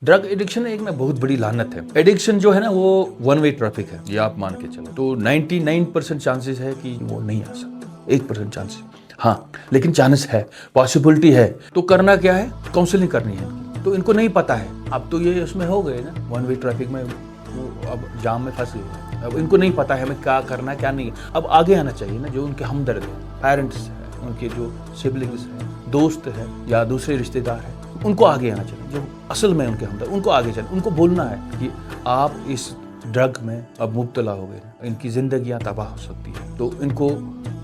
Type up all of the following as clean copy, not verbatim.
Drug addiction एक ना बहुत बड़ी लानत है। एडिक्शन जो है ना वो वन वे ट्रैफिक है, ये आप मान के चलो। तो 99% चांसेस है कि वो नहीं आ सकता, 1% चांसेस हाँ, लेकिन चांस है, पॉसिबिलिटी है। तो करना क्या है, काउंसलिंग करनी है। तो इनको नहीं पता है, अब तो ये उसमें हो गए ना वन वे ट्रैफिक में, वो अब जाम में फंस गए। अब इनको नहीं पता है हमें क्या करना क्या नहीं। अब आगे आना चाहिए ना, जो उनके हमदर्द है, पेरेंट्स है, उनके जो सिबलिंग्स हैं, दोस्त है या दूसरे रिश्तेदार है, उनको आगे आना चाहिए। जो असल में उनके हमदर्द, उनको आगे चले, उनको बोलना है कि आप इस ड्रग में अब मुब्तला हो गए, इनकी जिंदगियां तबाह हो सकती है, तो इनको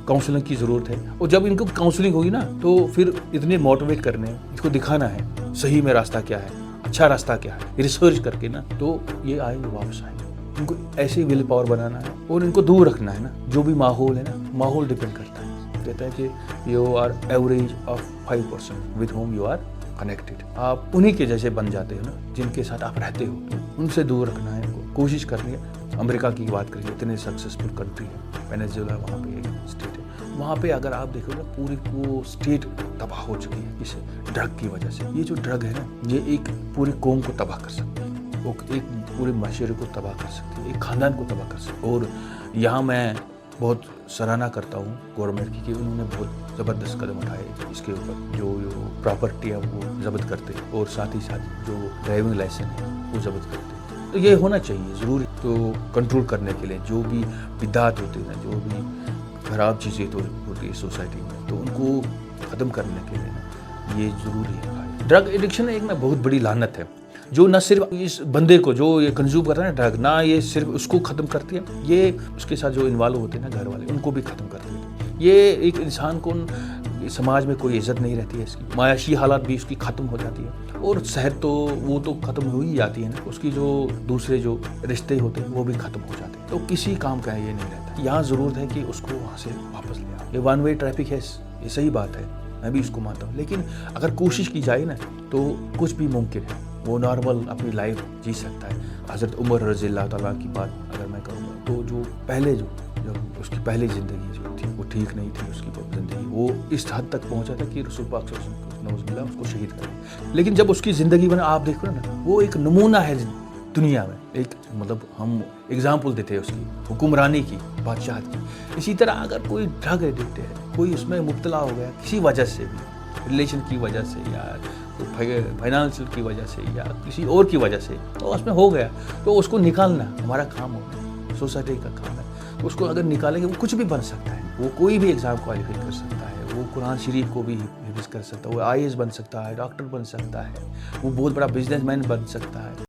काउंसलिंग की ज़रूरत है। और जब इनको काउंसलिंग होगी ना, तो फिर इतने मोटिवेट करने, इसको दिखाना है सही में रास्ता क्या है, अच्छा रास्ता क्या है, रिसर्च करके ना, तो ये आएंगे, वापस आएंगे। इनको ऐसे विल पावर बनाना है और इनको दूर रखना है ना। जो भी माहौल है ना, माहौल डिपेंड करता है। कहता है कि you are average of 5% with whom you are connected. आप उन्हीं के जैसे बन जाते हो ना, जिनके साथ आप रहते हो, तो उनसे दूर रखना है इनको, कोशिश करनी है। अमेरिका की बात करिए, इतने सक्सेसफुल कंट्री है, वेनेजुएला वहाँ पे एक स्टेट है, वहाँ पे अगर आप देखो ना, पूरी वो स्टेट तबाह हो चुकी है इस ड्रग की वजह से। ये जो ड्रग है ना, ये एक पूरी कौम को तबाह कर सकती है, वो एक पूरे माशरे को तबाह कर सकती है, एक खानदान को तबाह कर सकती है। और यहाँ मैं बहुत सराहना करता हूँ गवर्नमेंट की कि उन्होंने बहुत ज़बरदस्त कदम उठाए इसके ऊपर। जो प्रॉपर्टी है वो जब्त करते, और साथ ही साथ जो ड्राइविंग लाइसेंस है वो जब्त करते। तो ये होना चाहिए ज़रूरी। तो कंट्रोल करने के लिए जो भी बिदात होती है ना, जो भी ख़राब चीज़ें तो होती है सोसाइटी में, तो उनको ख़त्म करने के लिए ना ये ज़रूरी है। ड्रग एडिक्शन एक ना बहुत बड़ी लानत है, जो न सिर्फ इस बंदे को जो ये कंज्यूम कर रहा है ना ड्रग, ना ये सिर्फ उसको ख़त्म करती है, ये उसके साथ जो इन्वॉल्व होते हैं ना घर वाले, उनको भी ख़त्म करती है। ये एक इंसान को समाज में कोई इज्जत नहीं रहती है, इसकी मायाशी हालात भी उसकी ख़त्म हो जाती है, और सेहत तो वो तो ख़त्म हो ही जाती है ना, उसकी जो दूसरे जो रिश्ते होते हैं वो भी ख़त्म हो जाते हैं। तो किसी काम का ये नहीं रहता। यहाँ ज़रूरत है कि उसको वहाँ से वापस ले आओ। ये वन वे ट्रैफिक है, ये सही बात है, मैं भी इसको मानता हूँ। लेकिन अगर कोशिश की जाए ना, तो कुछ भी मुमकिन है। वो नॉर्मल अपनी लाइफ जी सकता है। हज़रत उमर रज़ी अल्लाह तआला की बात अगर मैं करूँगा, तो जो पहले जब उसकी पहली ज़िंदगी जो थी वो ठीक नहीं थी, उसकी ज़िंदगी वो इस हद तक पहुँचा था कि रसूल पाक सल्लल्लाहु अलैहि वसल्लम नऊज़ुबिल्लाह उसको शहीद कर। लेकिन जब उसकी ज़िंदगी बना, आप देखो ना, वो एक नमूना है दुनिया में, एक मतलब हम एग्जाम्पल देते हैं उसकी हुक्मरानी की, बादशाह की। इसी तरह अगर कोई ड्रग एडिक्ट है, कोई उसमें मुब्तला हो गया किसी वजह से भी, रिलेशन की वजह से या फाइनेंशियल की वजह से या किसी और की वजह से, तो उसमें हो गया, तो उसको निकालना हमारा काम होगा, सोसाइटी का काम है। तो उसको अगर निकालेंगे, वो कुछ भी बन सकता है, वो कोई भी एग्ज़ाम क्वालिफाई कर सकता है, वो कुरान शरीफ को भी हिफ्ज़ कर सकता है, वो IAS बन सकता है, डॉक्टर बन सकता है, वो बहुत बड़ा बिजनेसमैन बन सकता